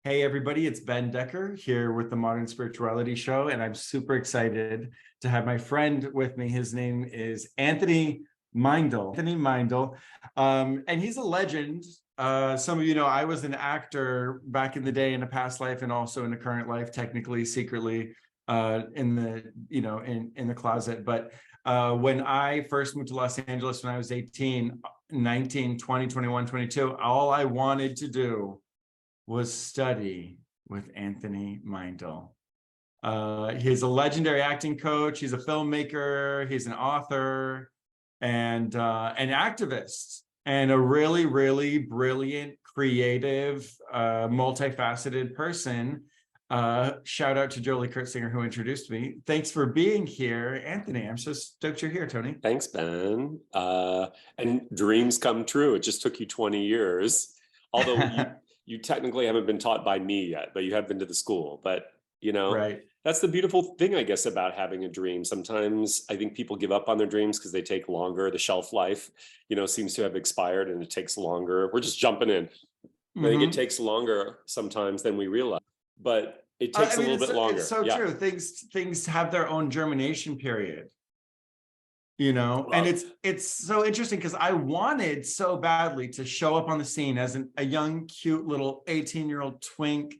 Hey everybody, it's Ben Decker here with the Modern Spirituality Show, and I'm super excited to have my friend with me. His name is Anthony Meindl. And he's a legend. Some of you know I was an actor back in the day in a past life and also in a current life, technically, secretly, in the closet. But when I first moved to Los Angeles when I was 18, 19, 20, 21, 22, all I wanted to do was study with Anthony Meindl. He's a legendary acting coach. He's a filmmaker. He's an author and an activist and a really, really brilliant, creative, multifaceted person. Shout out to Jolie Kurtzinger who introduced me. Thanks for being here, Anthony. I'm so stoked you're here, Tony. Thanks, Ben. And dreams come true. It just took you 20 years, although you technically haven't been taught by me yet, but you have been to the school. But, right. That's the beautiful thing, I guess, about having a dream. Sometimes I think people give up on their dreams because they take longer. The shelf life, seems to have expired and it takes longer. We're just jumping in. I think it takes longer sometimes than we realize, but it takes a little bit longer. It's so true. Things have their own germination period. And it's so interesting because I wanted so badly to show up on the scene as a young, cute little 18-year-old twink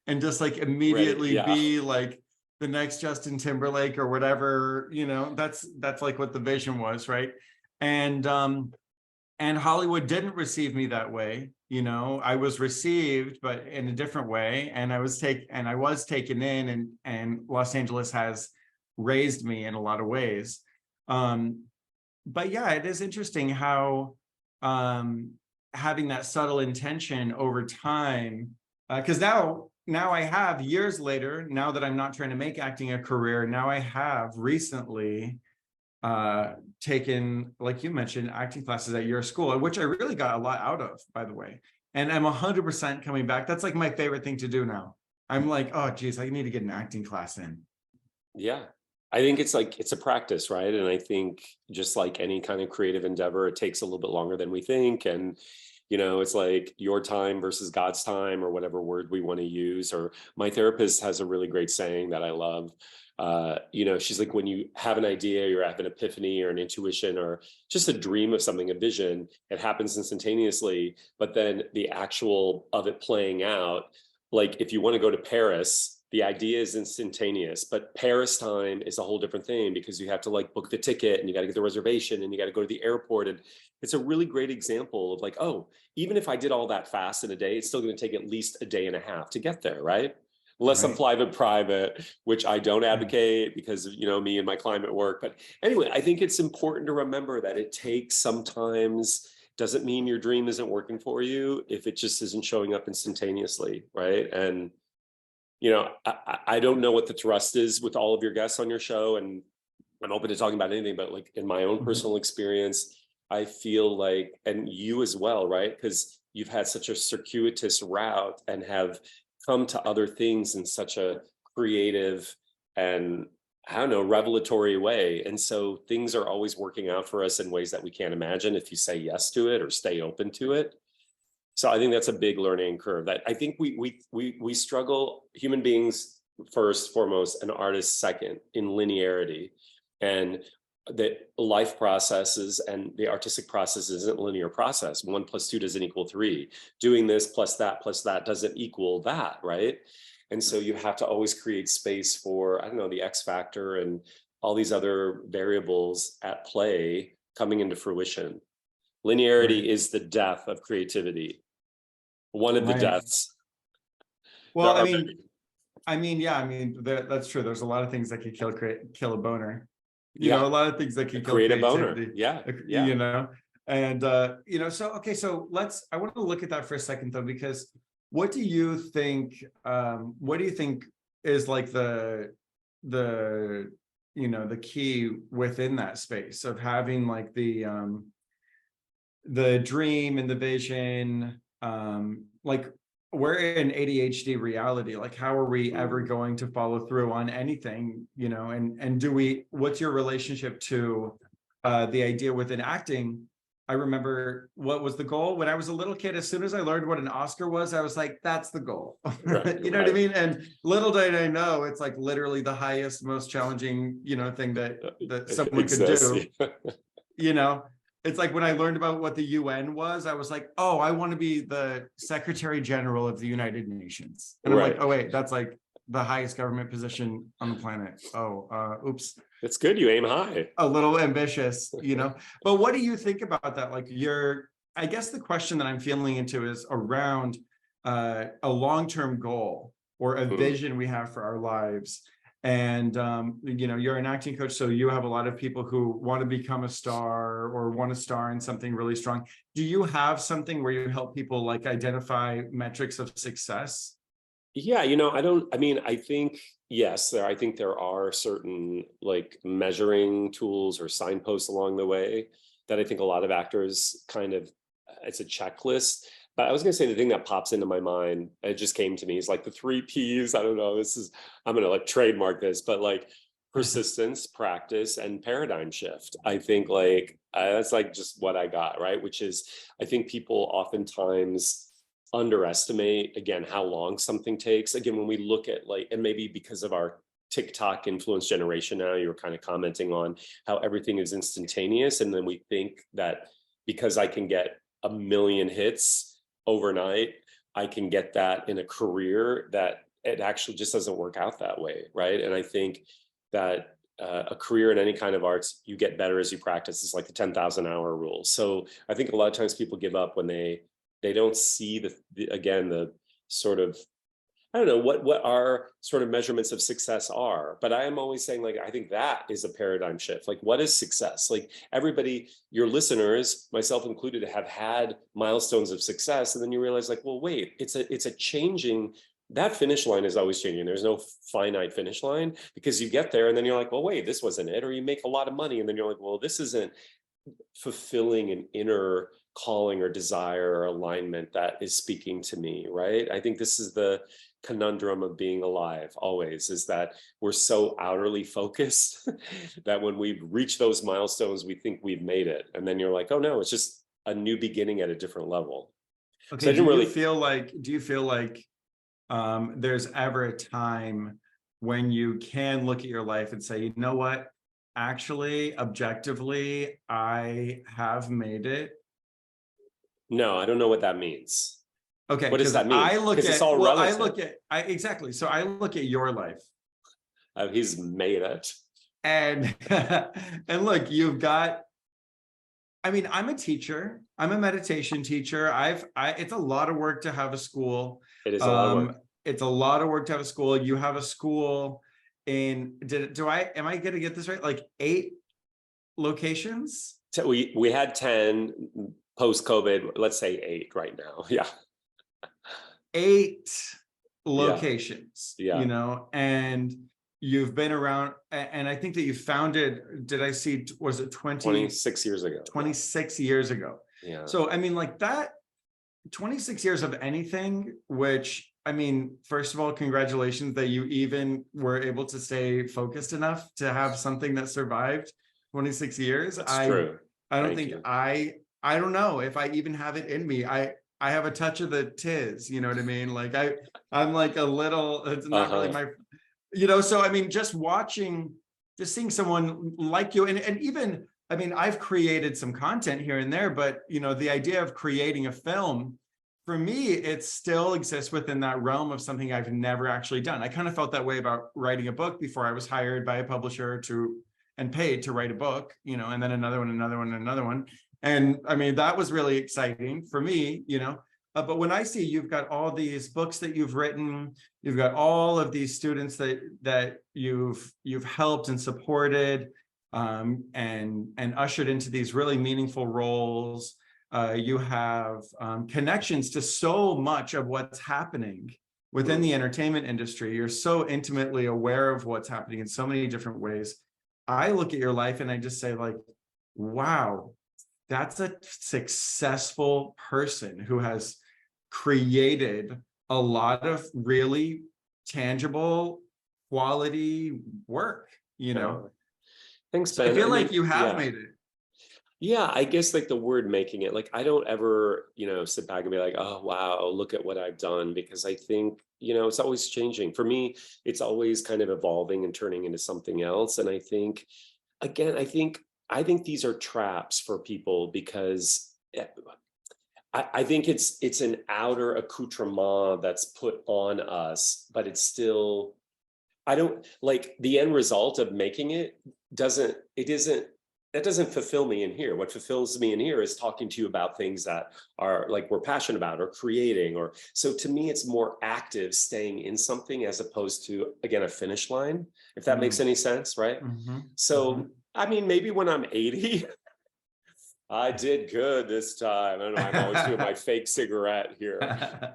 and just like immediately be like the next Justin Timberlake or whatever, that's like what the vision was, right? And Hollywood didn't receive me that way. I was received, but in a different way. And I was taken in, and Los Angeles has raised me in a lot of ways. But yeah, it is interesting how having that subtle intention over time, because now I have, years later, now that I'm not trying to make acting a career, now I have recently taken, like you mentioned, acting classes at your school, which I really got a lot out of, by the way. And I'm 100% coming back. That's like my favorite thing to do now. I'm like, oh geez, I need to get an acting class in. Yeah. I think it's a practice, right? And I think just like any kind of creative endeavor, it takes a little bit longer than we think. And, it's like your time versus God's time, or whatever word we want to use. Or my therapist has a really great saying that I love. She's like, when you have an idea, you have an epiphany or an intuition or just a dream of something, a vision, it happens instantaneously. But then the actual of it playing out, like if you want to go to Paris, the idea is instantaneous, but Paris time is a whole different thing because you have to like book the ticket and you got to get the reservation and you got to go to the airport. And it's a really great example of like, oh, even if I did all that fast in a day, it's still going to take at least a day and a half to get there, right? Unless I'm flying private, which I don't advocate because of, me and my climate work. But anyway, I think it's important to remember that it takes sometimes, doesn't mean your dream isn't working for you if it just isn't showing up instantaneously, right? And I don't know what the thrust is with all of your guests on your show, and I'm open to talking about anything, but like in my own personal experience, I feel like, and you as well, right? Because you've had such a circuitous route and have come to other things in such a creative and, I don't know, revelatory way. And so things are always working out for us in ways that we can't imagine if you say yes to it or stay open to it. So I think that's a big learning curve that I think we struggle, human beings first, foremost, and artists second, in linearity. And the life processes and the artistic process isn't a linear process. 1 + 2 doesn't equal 3. Doing this plus that doesn't equal that, right? And so you have to always create space for, I don't know, the X factor and all these other variables at play coming into fruition. Linearity is the death of creativity. One of the deaths. Well, that's true. There's a lot of things that could kill a boner. A lot of things that can kill create creativity. A boner. And so I want to look at that for a second though, because what do you think is like the key within that space of having like the dream and the vision, like we're in ADHD reality, like how are we ever going to follow through on anything, and what's your relationship to the idea within acting I remember what was the goal when I was a little kid. As soon as I learned what an Oscar was, I was like, that's the goal. Right, You know what I mean? And little did I know, it's like literally the highest, most challenging, thing that someone could exists. do. You know, it's like when I learned about what the UN was, I was like, oh, I want to be the Secretary General of the United Nations. And I'm like, Right. oh, wait, that's like the highest government position on the planet. Oh, oops. It's good. You aim high. A little ambitious, But what do you think about that? Like I guess the question that I'm feeling into is around a long-term goal or a vision we have for our lives. And, you're an acting coach, so you have a lot of people who want to become a star or want to star in something really strong. Do you have something where you help people like identify metrics of success? Yeah, I think, yes, I think there are certain like measuring tools or signposts along the way that I think a lot of actors it's a checklist. But I was going to say the thing that pops into my mind, it just came to me, is like the 3 Ps. I don't know, I'm going to like trademark this, but like persistence, practice, and paradigm shift. I think that's like just what I got, right? Which is, I think people oftentimes underestimate, again, how long something takes. Again, when we look at and maybe because of our TikTok influence generation now, you were kind of commenting on how everything is instantaneous. And then we think that because I can get 1 million hits overnight, I can get that in a career, that it actually just doesn't work out that way, right? And I think that a career in any kind of arts, you get better as you practice. It's like the 10,000 hour rule. So I think a lot of times people give up when they don't see the sort of, I don't know what our sort of measurements of success are, but I am always saying, I think that is a paradigm shift. Like, what is success? Like, everybody, your listeners, myself included, have had milestones of success. And then you realize well, wait, it's a changing, that finish line is always changing. There's no finite finish line, because you get there and then you're like, well, wait, this wasn't it. Or you make a lot of money and then you're like, well, this isn't fulfilling an inner calling or desire or alignment that is speaking to me, right? I think this is the conundrum of being alive always, is that we're so outwardly focused that when we reach those milestones, we think we've made it. And then you're like, oh no, it's just a new beginning at a different level. Okay, So do you feel like there's ever a time when you can look at your life and say, you know what, actually, objectively, I have made it? No, I don't know what that means. Okay, what does that mean? Because it's all relative. Exactly. So I look at your life. He's made it. And and look, you've got, I'm a teacher. I'm a meditation teacher. It's a lot of work to have a school. It is a lot of work. It's a lot of work to have a school. You have a school am I going to get this right? Like 8 locations? So we had 10 post-COVID, let's say 8 right now. Yeah. 8 locations, yeah. And you've been around, and I think that you founded, did I see, was it 26 years ago? 26 years ago. Yeah. So, like that, 26 years of anything, which, first of all, congratulations that you even were able to stay focused enough to have something that survived 26 years. That's true. I don't think I don't know if I even have it in me. I have a touch of the tiz, you know what I mean? Like I'm like a little, it's not really my, so just seeing someone like you, and even, I've created some content here and there, but the idea of creating a film, for me, it still exists within that realm of something I've never actually done. I kind of felt that way about writing a book before I was hired by a publisher and paid to write a book, and then another one. And that was really exciting for me, but when I see you've got all these books that you've written, you've got all of these students that you've helped and supported, and ushered into these really meaningful roles. You have connections to so much of what's happening within the entertainment industry. You're so intimately aware of what's happening in so many different ways. I look at your life and I just say, wow, that's a successful person who has created a lot of really tangible quality work, Thanks, Ben. I feel like you have made it. Yeah, I guess like the word making it, like I don't ever, sit back and be like, oh wow, look at what I've done, because I think, it's always changing. For me, it's always kind of evolving and turning into something else. And I think, again, I think these are traps for people because I think it's an outer accoutrement that's put on us, but it's still, I don't like the end result of making it isn't that doesn't fulfill me in here. What fulfills me in here is talking to you about things that are like we're passionate about or creating, or so to me it's more active staying in something as opposed to, again, a finish line, if that makes any sense, right? Mm-hmm. So I mean, maybe when I'm 80, I did good this time. I don't know. I'm always doing my fake cigarette here.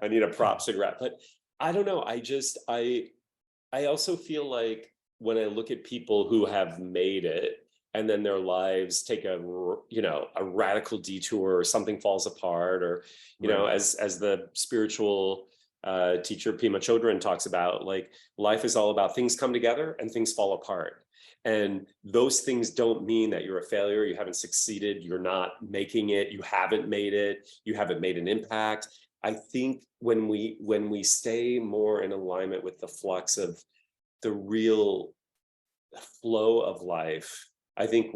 I need a prop cigarette, but I don't know. I also feel like when I look at people who have made it and then their lives take a radical detour, or something falls apart, or, Right. as the spiritual teacher Pema Chodron talks about, like life is all about things come together and things fall apart. And those things don't mean that you're a failure, you haven't succeeded, you're not making it, you haven't made it, you haven't made an impact. I think when we stay more in alignment with the flux of the real flow of life, I think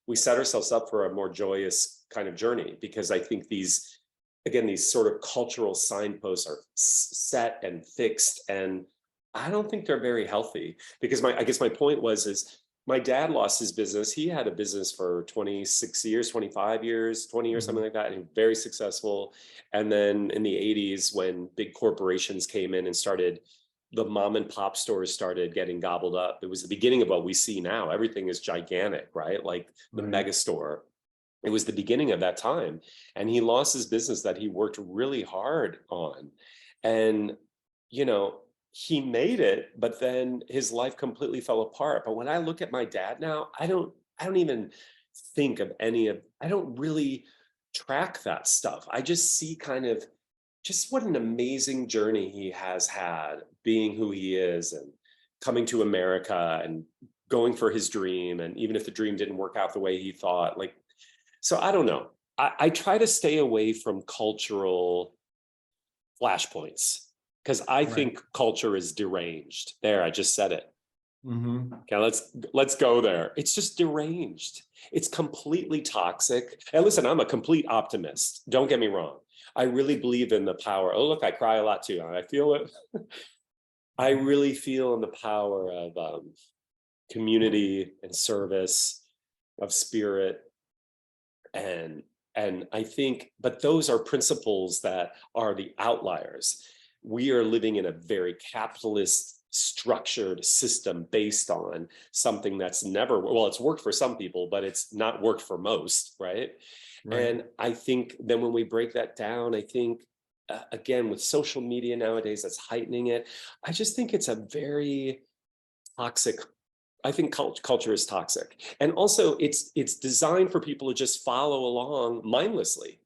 we set ourselves up for a more joyous kind of journey, because I think these sort of cultural signposts are set and fixed, and I don't think they're very healthy. Because I guess my point is my dad lost his business. He had a business for 26 years, 25 years, 20 years, something like that, and very successful. And then in the 80s, when big corporations came in and started, the mom and pop stores started getting gobbled up. It was the beginning of what we see now. Everything is gigantic, right? Like the Right. mega store. It was the beginning of that time. And he lost his business that he worked really hard on. And, he made it, but then his life completely fell apart. But when I look at my dad now, I don't even think of I don't really track that stuff. I just see kind of just what an amazing journey he has had, being who he is and coming to America and going for his dream. And even if the dream didn't work out the way he thought, like, so I don't know. I try to stay away from cultural flashpoints because I Right. think culture is deranged. There, I just said it. Mm-hmm. Okay, let's go there. It's just deranged. It's completely toxic. And listen, I'm a complete optimist. Don't get me wrong. I really believe in the power. Oh, look, I cry a lot too. I feel it. I really feel in the power of community and service, of spirit, and I think, but those are principles that are the outliers. We are living in a very capitalist structured system based on something that's never, well, it's worked for some people, but it's not worked for most, right? Right. And I think then when we break that down, I think, again, with social media nowadays, that's heightening it. I just think it's a very toxic. I think culture is toxic. And also it's designed for people to just follow along mindlessly.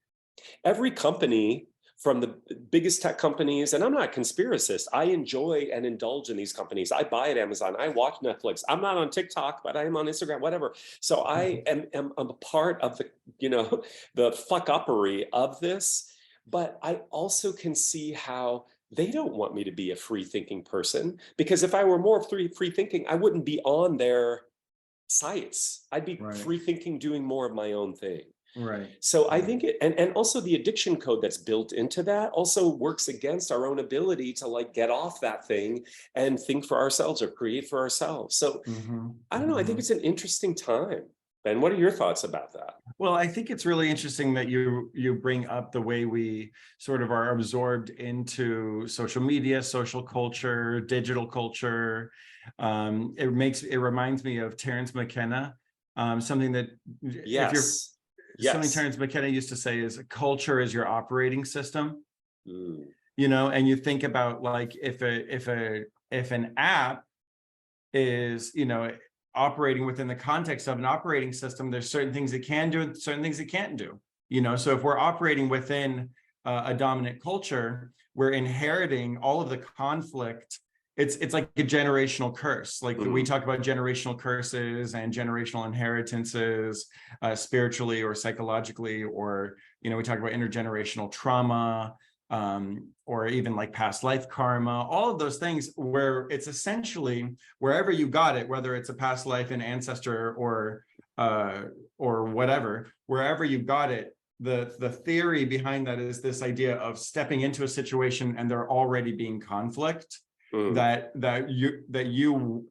Every company, from the biggest tech companies, and I'm not a conspiracist, I enjoy and indulge in these companies. I buy at Amazon, I watch Netflix. I'm not on TikTok, but I am on Instagram, whatever. So I am a part of the fuck uppery of this, but I also can see how they don't want me to be a free thinking person, because if I were more free thinking, I wouldn't be on their sites. I'd be Right. free thinking, doing more of my own thing. Right. So I Right. think and also the addiction code that's built into that also works against our own ability to like get off that thing and think for ourselves or create for ourselves. So Mm-hmm. I don't know. I think Mm-hmm. it's an interesting time. Ben, what are your thoughts about that? Well, I think it's really interesting that you bring up the way we sort of are absorbed into social media, social culture, digital culture. It reminds me of Terence McKenna. Something that if you're Yes. something Yes. Terence McKenna used to say is culture is your operating system. Mm, And you think about like if an app is operating within the context of an operating system, there's certain things it can do and certain things it can't do. So if we're operating within a dominant culture, we're inheriting all of the conflict it's like a generational curse. Like we Mhm. talk about generational curses and generational inheritances, spiritually or psychologically, or, we talk about intergenerational trauma, or even like past life karma, all of those things where it's essentially wherever you got it, whether it's a past life, an ancestor, or whatever, wherever you got it, the theory behind that is this idea of stepping into a situation and there already being conflict Mhm. that you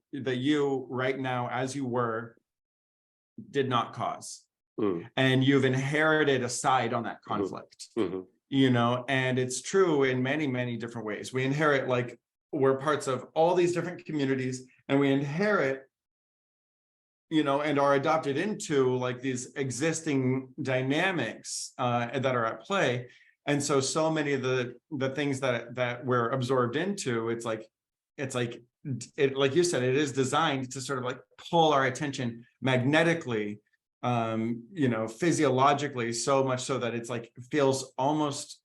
right now, as you were, did not cause, Mhm. and you've inherited a side on that Mhm. conflict. Mhm. And it's true in many, many different ways. We inherit, like, we're parts of all these different communities, and we inherit, and are adopted into like these existing dynamics that are at play. And so many of the things that we're absorbed into, it's like like you said, it is designed to sort of like pull our attention magnetically, physiologically, so much so that it's like feels almost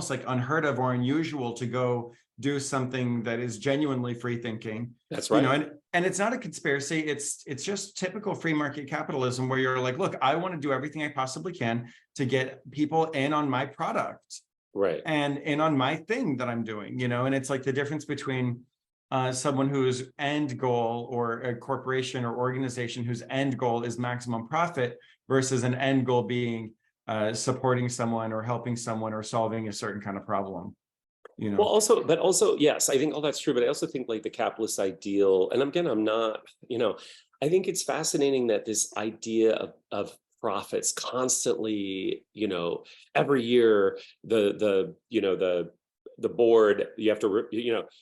like unheard of or unusual to go do something that is genuinely free thinking. That's right. And it's not a conspiracy. It's just typical free market capitalism, where you're like, look, I want to do everything I possibly can to get people in on my product Right. and in on my thing that I'm doing, and it's like the difference between someone whose end goal, or a corporation or organization whose end goal is maximum profit, versus an end goal being supporting someone or helping someone or solving a certain kind of problem. Well, but also, yes, I think all that's true. But I also think like the capitalist ideal, and again, I'm not, I think it's fascinating that this idea of profits constantly, every year the board, you have to,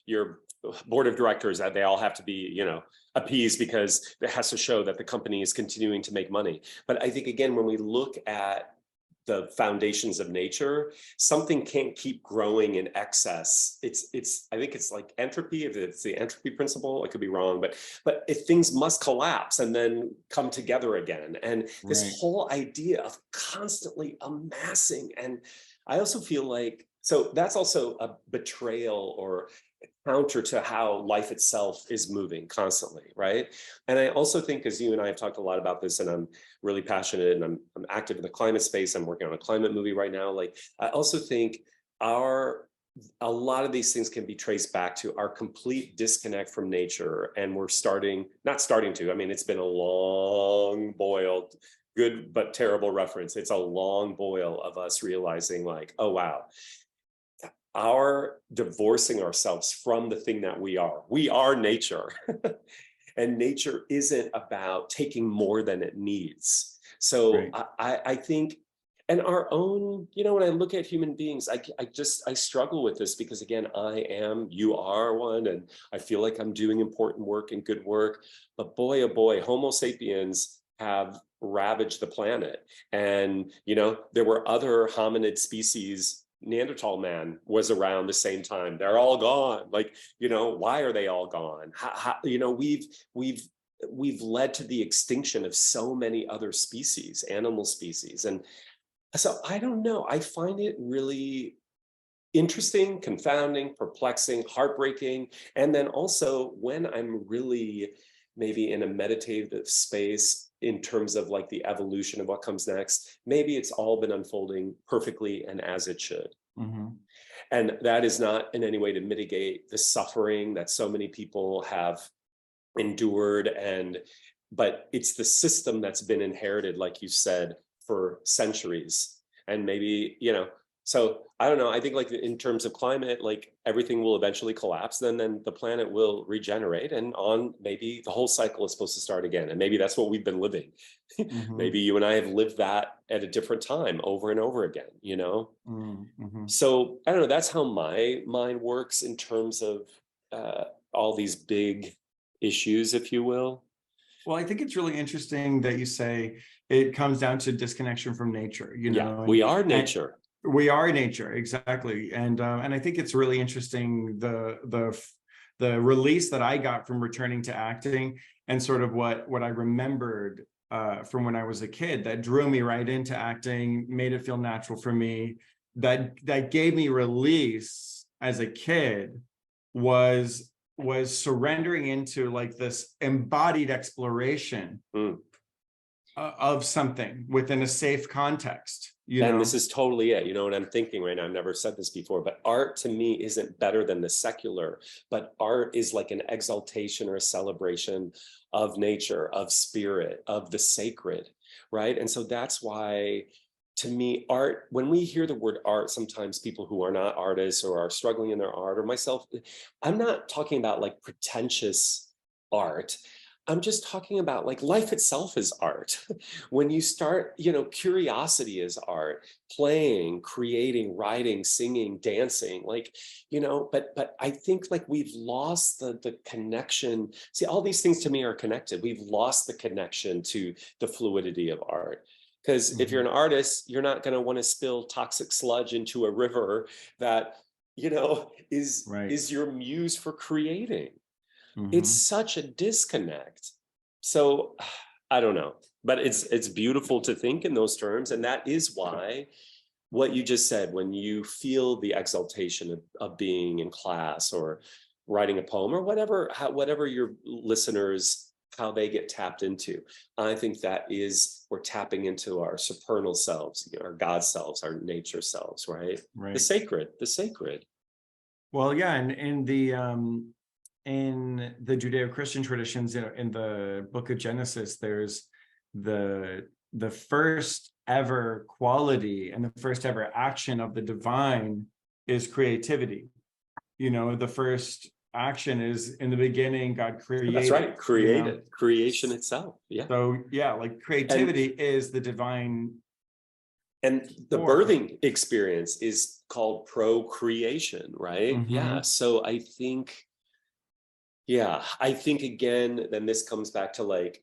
your board of directors, that they all have to be, appeased, because it has to show that the company is continuing to make money. But I think, again, when we look at the foundations of nature, something can't keep growing in excess. I think it's like entropy. If it's the entropy principle, I could be wrong, but if things must collapse and then come together again. And this Right. whole idea of constantly amassing. And I also feel like, so that's also a betrayal or counter to how life itself is moving constantly, right? And I also think, as you and I have talked a lot about this, and I'm really passionate, and I'm active in the climate space. I'm working on a climate movie right now. Like, I also think a lot of these things can be traced back to our complete disconnect from nature. And we're not starting to, I mean, it's been a long boiled, good but terrible reference. It's a long boil of us realizing like, oh, wow, our divorcing ourselves from the thing that we are nature. And nature isn't about taking more than it needs. So Right. I think, and our own, when I look at human beings, I struggle with this, because again, you are one, and I feel like I'm doing important work and good work. But boy, oh boy, Homo sapiens have ravaged the planet. And, there were other hominid species. Neanderthal man was around the same time. They're all gone. Like, why are they all gone? We've led to the extinction of so many other species, animal species. And so I don't know. I find it really interesting, confounding, perplexing, heartbreaking. And then also, when I'm really maybe in a meditative space in terms of like the evolution of what comes next, maybe it's all been unfolding perfectly and as it should. Mm-hmm. And that is not in any way to mitigate the suffering that so many people have endured. But it's the system that's been inherited, like you said, for centuries. And maybe, so I don't know. I think like in terms of climate, like everything will eventually collapse. Then the planet will regenerate, and maybe the whole cycle is supposed to start again. And maybe that's what we've been living. Mm-hmm. Maybe you and I have lived that at a different time over and over again, Mm-hmm. So I don't know. That's how my mind works in terms of uh, all these big issues, if you will. Well, I think it's really interesting that you say it comes down to disconnection from nature, Yeah, we are and nature. we are nature, exactly. And I think it's really interesting the release that I got from returning to acting, and sort of what I remembered from when I was a kid, that drew me right into acting, made it feel natural for me, that gave me release as a kid, was was surrendering into like this embodied exploration of something within a safe context, And this is totally it. You know what I'm thinking right now? I've never said this before, but art to me isn't better than the secular, but art is like an exaltation or a celebration of nature, of spirit, of the sacred, right? And so that's why, to me, art, when we hear the word art, sometimes people who are not artists or are struggling in their art, or myself, I'm not talking about like pretentious art. I'm just talking about like life itself is art. When you start, you know, curiosity is art, playing, creating, writing, singing, dancing, like, you know, but I think like we've lost the connection. See, all these things to me are connected. We've lost the connection to the fluidity of art. Because if you're an artist, you're not going to want to spill toxic sludge into a river that, you know, is your muse for creating. It's such a disconnect. So I don't know, but it's beautiful to think in those terms. And that is why what you just said, when you feel the exaltation of being in class or writing a poem or whatever your listeners, how they get tapped into, I think that is, we're tapping into our supernal selves, our God selves, our nature selves, right? The sacred. Well, yeah, and in the Judeo-Christian traditions, in the book of Genesis, there's the first ever quality and the first ever action of the divine is creativity. You know, the first action is in the beginning, God created. That's right, created, creation itself. Yeah. So yeah, like creativity is the divine. And the birthing experience is called procreation, right? Yeah. So I think again, then this comes back to like,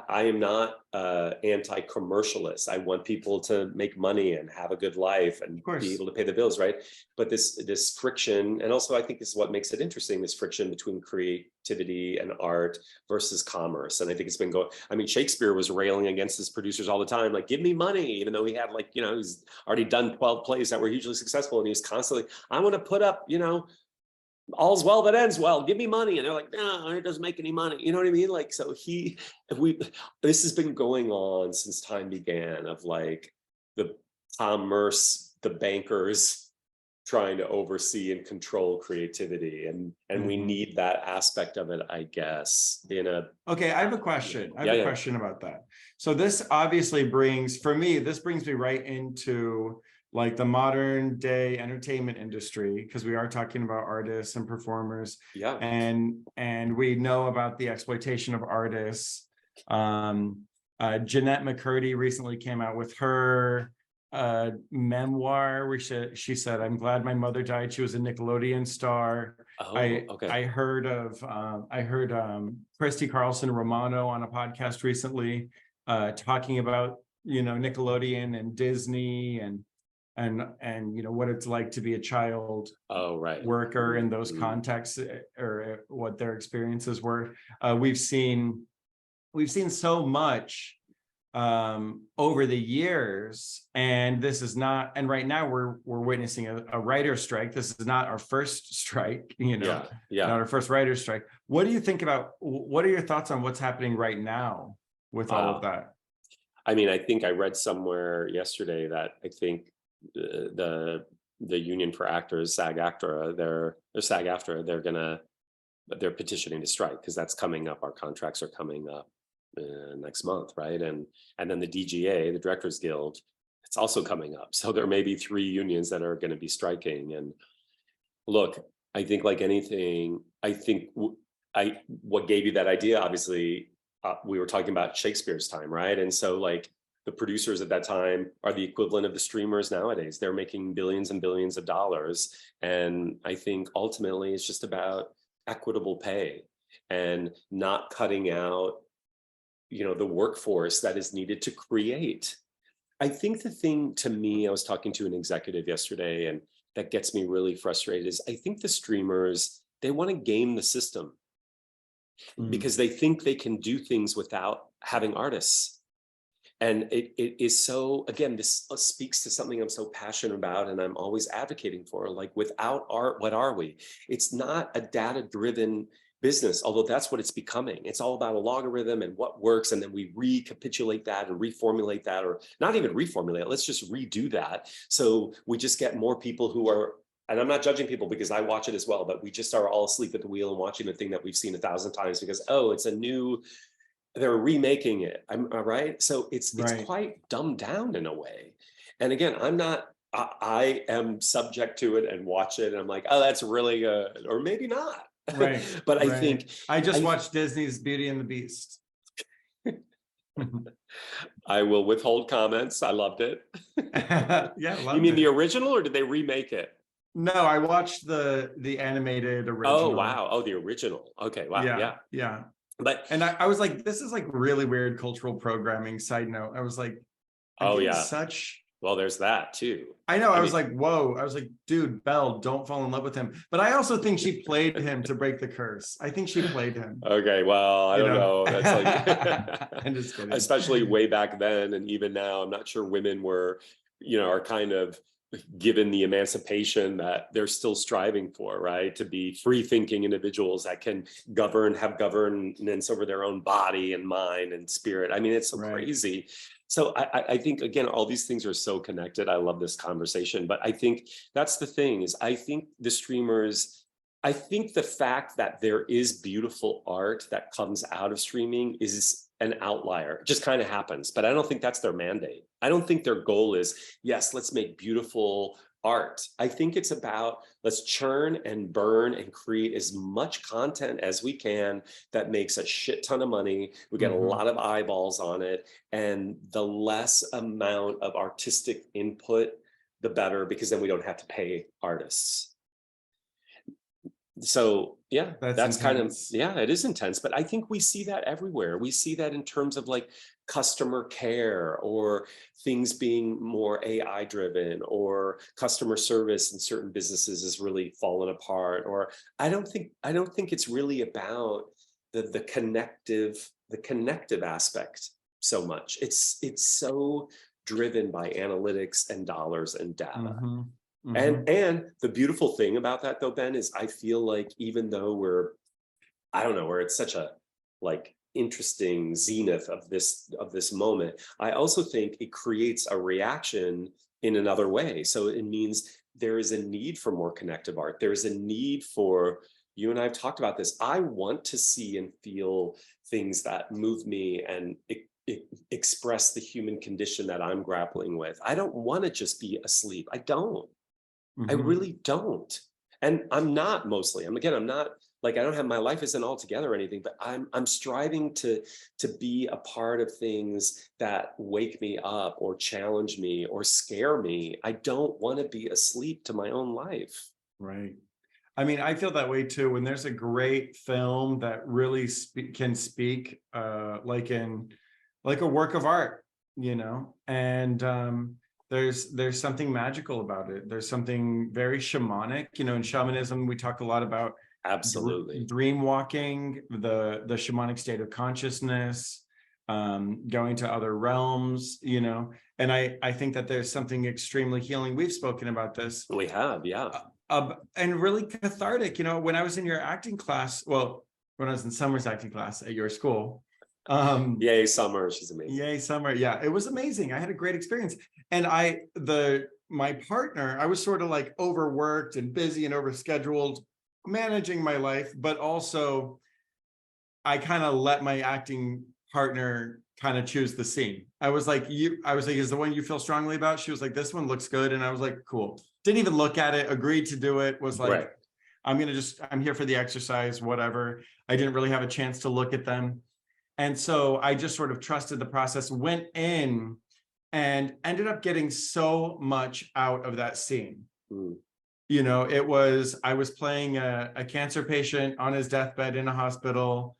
I am not anti-commercialist. I want people to make money and have a good life and be able to pay the bills, right? But this friction, and also I think this is what makes it interesting, this friction between creativity and art versus commerce. And I think it's been going, I mean, Shakespeare was railing against his producers all the time, like, give me money, even though he had like, you know, he's already done 12 plays that were hugely successful. And he was constantly, I want to put up, you know, all's well that ends well, give me money. And they're like, no, it doesn't make any money. You know what I mean? Like, so this has been going on since time began, of like the commerce, the bankers trying to oversee and control creativity. And we need that aspect of it, I guess, Okay, I have a question. I have a question about that. So this obviously brings me right into like the modern day entertainment industry, because we are talking about artists and performers. Yeah. And we know about the exploitation of artists. Jeanette McCurdy recently came out with her memoir where she said, I'm glad my mother died. She was a Nickelodeon star. I heard Christy Carlson Romano on a podcast recently talking about, you know, Nickelodeon and Disney and you know what it's like to be a child worker in those contexts, or what their experiences were. We've seen so much over the years, and this is not, and right now we're witnessing a writer's strike. This is not our first strike, you know, not our first writer's strike. What do you think about, what are your thoughts on what's happening right now with all of that? I mean, I think I read somewhere yesterday that I think the union for actors, SAG-AFTRA, they're petitioning to strike because that's coming up. Our contracts are coming up next month, right? And then the DGA, the Directors Guild, it's also coming up. So there may be 3 unions that are going to be striking. And look, I think like anything, what gave you that idea, obviously, we were talking about Shakespeare's time, right? And so like the producers at that time are the equivalent of the streamers nowadays. They're making billions and billions of dollars. And I think ultimately it's just about equitable pay and not cutting out, you know, the workforce that is needed to create. I think the thing to me, I was talking to an executive yesterday, and that gets me really frustrated, is I think the streamers, they want to game the system because they think they can do things without having artists. And it is so, again, this speaks to something I'm so passionate about and I'm always advocating for. Like, without art, what are we? It's not a data-driven business, although that's what it's becoming. It's all about a logarithm and what works, and then we recapitulate that and reformulate that, or not even reformulate, let's just redo that. So we just get more people who are, and I'm not judging people because I watch it as well, but we just are all asleep at the wheel and watching the thing that we've seen 1,000 times because, oh, it's a new, they're remaking it. I'm right. So it's Right. quite dumbed down in a way. And again, I'm not, I am subject to it and watch it. And I'm like, oh, that's really good. Or maybe not. Right. But I Right. think I just watched Disney's Beauty and the Beast. I will withhold comments. I loved it. Yeah, You loved mean the it. original, or did they remake it? No, I watched the animated original. Oh, wow. Oh, the original. Okay. Wow. Yeah. Yeah. But And I was like, this is like really weird cultural programming. Side note, I was like, oh getting yeah. such. Well, there's that too. I know. I was like, whoa. I was like, dude, Belle, don't fall in love with him. But I also think she played him to break the curse. I think she played him. Okay, well, I don't know. That's like, I'm just kidding. Especially way back then, and even now, I'm not sure women were, are kind of given the emancipation that they're still striving for, right? To be free thinking individuals that can have governance over their own body and mind and spirit. I mean, it's so crazy. So I think, again, all these things are so connected. I love this conversation, but I think that's the thing is I think the streamers, I think the fact that there is beautiful art that comes out of streaming is an outlier. It just kind of happens, but I don't think that's their mandate. I don't think their goal is, yes, let's make beautiful art. I think it's about let's churn and burn and create as much content as we can that makes a shit ton of money. We get a lot of eyeballs on it, and the less amount of artistic input, the better, because then we don't have to pay artists. So yeah, that's kind of, yeah, it is intense, but I think we see that everywhere. We see that in terms of like customer care, or things being more AI driven, or customer service in certain businesses is really fallen apart. Or I don't think it's really about the connective aspect so much. It's so driven by analytics and dollars and data. And the beautiful thing about that though, Ben, is I feel like even though we're at such a like interesting zenith of this moment, I also think it creates a reaction in another way. So it means there is a need for more connective art. There is a need for, you and I have talked about this, I want to see and feel things that move me and express the human condition that I'm grappling with. I don't want to just be asleep. I don't. I really don't. And I'm not mostly, I'm not like, I don't have, my life isn't all together or anything, but I'm striving to be a part of things that wake me up or challenge me or scare me. I don't want to be asleep to my own life. Right. I mean, I feel that way too. When there's a great film that really can speak like a work of art, and there's something magical about it. There's something very shamanic, in shamanism, we talk a lot about absolutely dream walking, the shamanic state of consciousness, going to other realms, and I think that there's something extremely healing. We've spoken about this. We have, yeah. And really cathartic, when I was in your acting class, when I was in Summer's acting class at your school. Yay, Summer, she's amazing. Yay, Summer. Yeah, it was amazing. I had a great experience. And my partner, I was sort of like overworked and busy and overscheduled, managing my life, but also I kind of let my acting partner kind of choose the scene. I was like, is the one you feel strongly about? She was like, this one looks good. And I was like, cool. Didn't even look at it, agreed to do it, was like, right. I'm here for the exercise, whatever. I didn't really have a chance to look at them. And so I just sort of trusted the process, went in, and ended up getting so much out of that scene. I was playing a cancer patient on his deathbed in a hospital,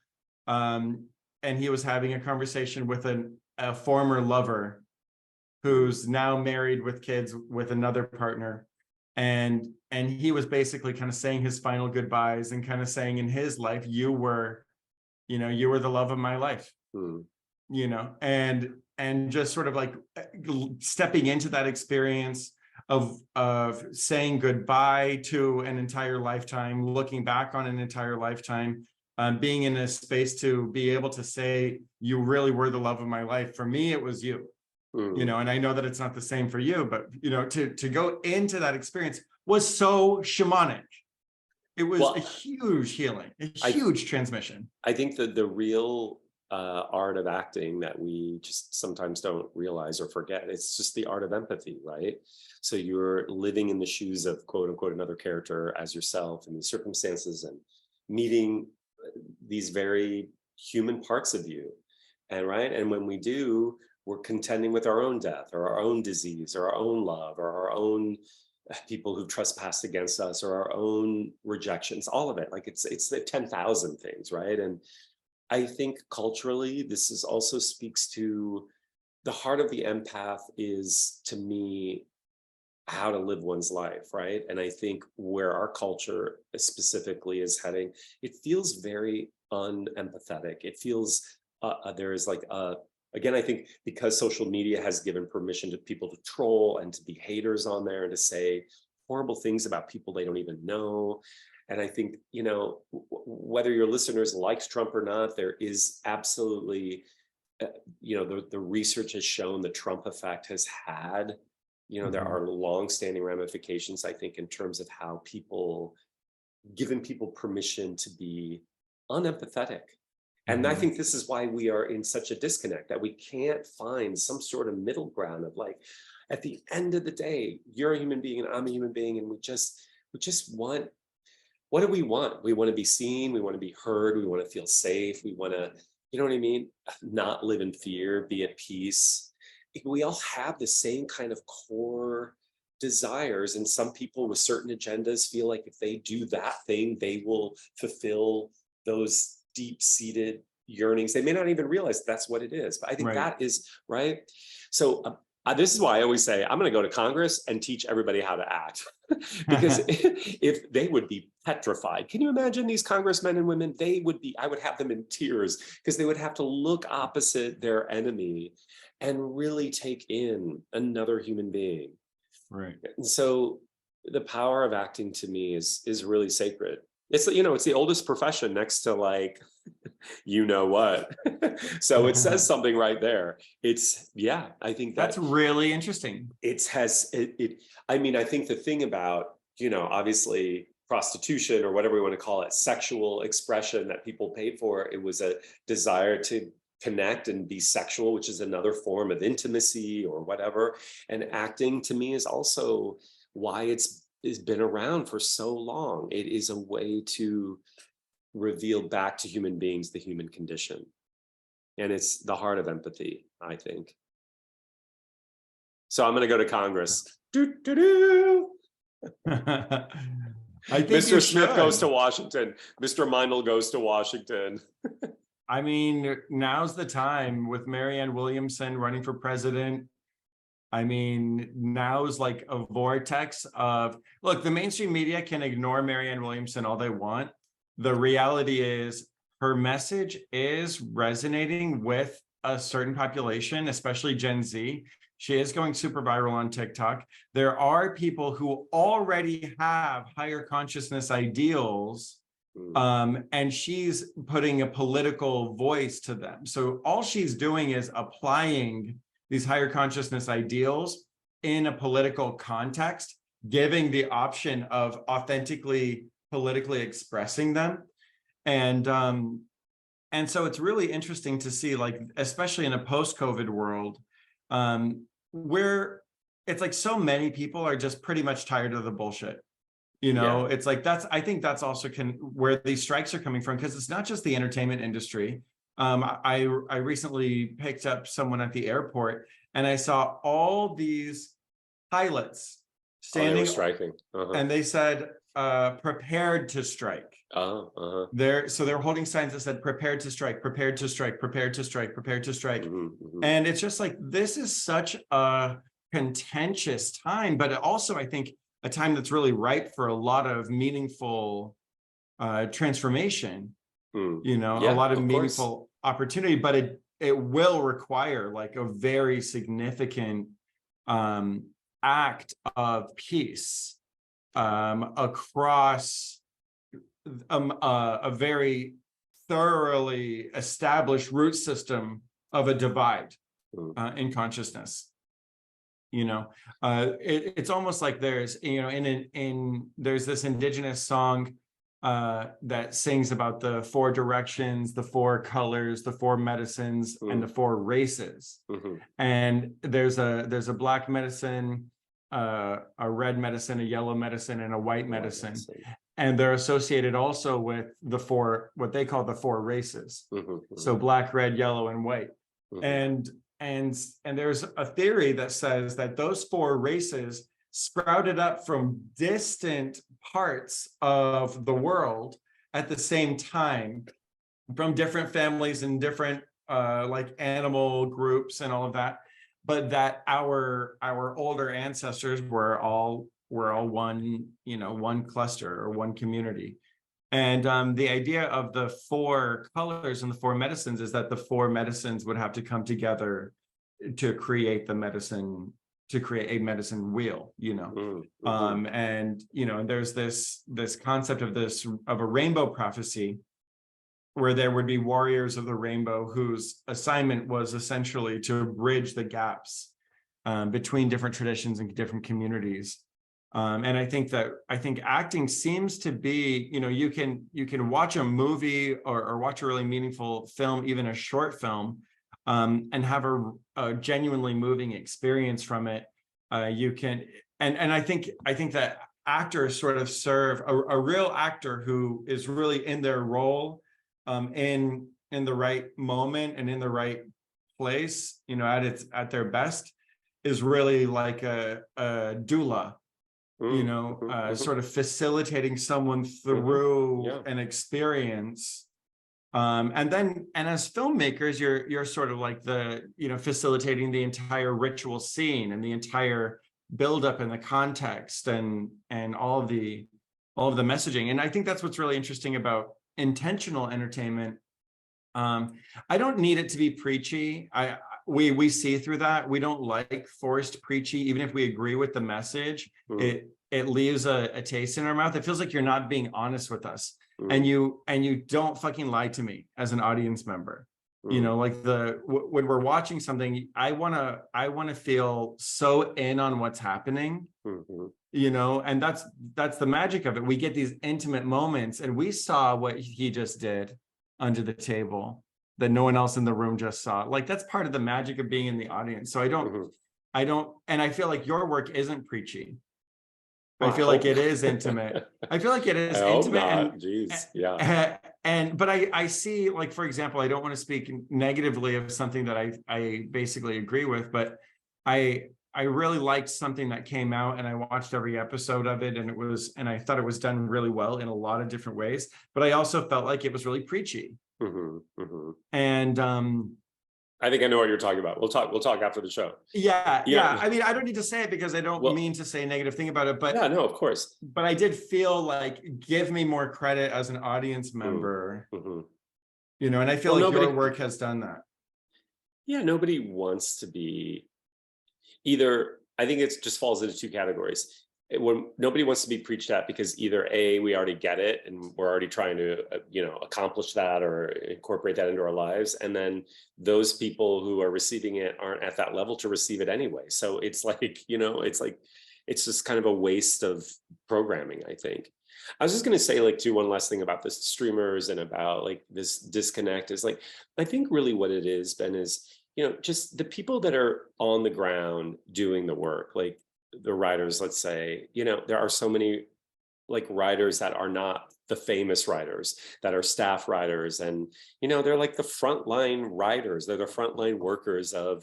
and he was having a conversation with a former lover who's now married with kids with another partner. And he was basically kind of saying his final goodbyes and kind of saying in his life, you were the love of my life, and and just sort of like stepping into that experience of saying goodbye to an entire lifetime, looking back on an entire lifetime, being in a space to be able to say, you really were the love of my life. For me, it was you, and I know that it's not the same for you, but, to go into that experience was so shamanic. It was a huge healing, a huge transmission. I think that the real art of acting that we just sometimes don't realize or forget, it's just the art of empathy, right? So you're living in the shoes of quote unquote another character as yourself in these circumstances and meeting these very human parts of you. And when we do, we're contending with our own death or our own disease or our own love or our own people who've trespassed against us or our own rejections, all of it. Like it's the 10,000 things, right? And I think culturally, this is also speaks to the heart of the empath is, to me, how to live one's life, right? And I think where our culture specifically is heading, it feels very unempathetic. It feels there is like again, I think because social media has given permission to people to troll and to be haters on there and to say horrible things about people they don't even know. And I think, whether your listeners likes Trump or not, there is absolutely, the research has shown the Trump effect has had, there are longstanding ramifications, I think, in terms of how giving people permission to be unempathetic. And I think this is why we are in such a disconnect, that we can't find some sort of middle ground of like, at the end of the day, you're a human being and I'm a human being. And we just want, what do we want? We want to be seen. We want to be heard. We want to feel safe. We want to, you know what I mean? Not live in fear, be at peace. We all have the same kind of core desires. And some people with certain agendas feel like if they do that thing, they will fulfill those deep-seated yearnings. They may not even realize that's what it is, but I think that is right. So this is why I always say I'm going to go to Congress and teach everybody how to act, because if they would be petrified. Can you imagine these congressmen and women? I would have them in tears because they would have to look opposite their enemy and really take in another human being. Right. And so the power of acting to me is really sacred. It's, it's the oldest profession next to like, what. So it says something right there. I think that's really interesting. I think the thing about, obviously prostitution or whatever we want to call it, sexual expression that people paid for, it was a desire to connect and be sexual, which is another form of intimacy or whatever. And acting to me is also why it's been around for so long. It is a way to reveal back to human beings the human condition. And it's the heart of empathy, I think. So I'm going to go to Congress. I think Mr. Smith goes to Washington. Mr. Meindl goes to Washington. I mean, now's the time with Marianne Williamson running for president. I mean, now's like a vortex of, look, the mainstream media can ignore Marianne Williamson all they want. The reality is her message is resonating with a certain population, especially Gen Z. She is going super viral on TikTok. There are people who already have higher consciousness ideals, and she's putting a political voice to them. So all she's doing is applying these higher consciousness ideals in a political context, giving the option of authentically politically expressing them. And so it's really interesting to see, like, especially in a post-COVID world, where it's like so many people are just pretty much tired of the bullshit. It's like, I think that's also where these strikes are coming from, because it's not just the entertainment industry. I recently picked up someone at the airport and I saw all these pilots standing striking, and they said, prepared to strike. They're holding signs that said, prepared to strike, prepared to strike, prepared to strike, prepared to strike. And it's just like, this is such a contentious time, but also I think a time that's really ripe for a lot of meaningful transformation, a lot of meaningful opportunity, but it will require like a very significant act of peace across a very thoroughly established root system of a divide in consciousness. It's almost like there's there's this indigenous song that sings about the 4 directions, the 4 colors, the 4 medicines, and the 4 races. And there's a black medicine, a red medicine, a yellow medicine, and a white medicine. And they're associated also with the 4, what they call the 4 races. So black, red, yellow, and white. And there's a theory that says that those 4 races sprouted up from distant parts of the world at the same time, from different families and different like animal groups and all of that, but that our older ancestors were all one, one cluster or one community. And the idea of the 4 colors and the 4 medicines is that the 4 medicines would have to come together to create the medicine, to create a medicine wheel, and there's this concept of a rainbow prophecy, where there would be warriors of the rainbow whose assignment was essentially to bridge the gaps between different traditions and different communities. And I think acting seems to be, you can watch a movie or watch a really meaningful film, even a short film, and have a genuinely moving experience from it. You can, and I think that actors sort of serve a real actor who is really in their role, in the right moment and in the right place, at their best, is really like a doula. Sort of facilitating someone through an experience. And as filmmakers, you're sort of like facilitating the entire ritual scene and the entire buildup and the context and all of the messaging. And I think that's what's really interesting about intentional entertainment. I don't need it to be preachy. We see through that. We don't like forced preachy, even if we agree with the message. It leaves a taste in our mouth. It feels like you're not being honest with us, and you don't fucking lie to me as an audience member. Like when we're watching something, I wanna feel so in on what's happening. And that's the magic of it. We get these intimate moments, and we saw what he just did under the table that no one else in the room just saw. Like, that's part of the magic of being in the audience. So I don't, and I feel like your work isn't preachy. I feel like it is intimate. I feel like it is intimate. And, jeez, yeah. But I see, like, for example, I don't want to speak negatively of something that I basically agree with, but I really liked something that came out, and I watched every episode of it, and I thought it was done really well in a lot of different ways, but I also felt like it was really preachy. And I think I know what you're talking about. We'll talk after the show. Yeah. I mean, I don't need to say it because I don't mean to say a negative thing about it, but yeah, no, of course. But I did feel like, give me more credit as an audience member, and I feel like your work has done that. Yeah, nobody wants to be either. I think it just falls into 2 categories. When nobody wants to be preached at, because either A, we already get it and we're already trying to accomplish that or incorporate that into our lives, and then those people who are receiving it aren't at that level to receive it anyway. So it's like, it's just kind of a waste of programming, I think. I was just going to say, like, one last thing about the streamers and about like this disconnect is, like, I think really what it is, Ben, is just the people that are on the ground doing the work, like the writers, let's say, there are so many like writers that are not the famous writers, that are staff writers, and they're like the frontline writers, they're the frontline workers of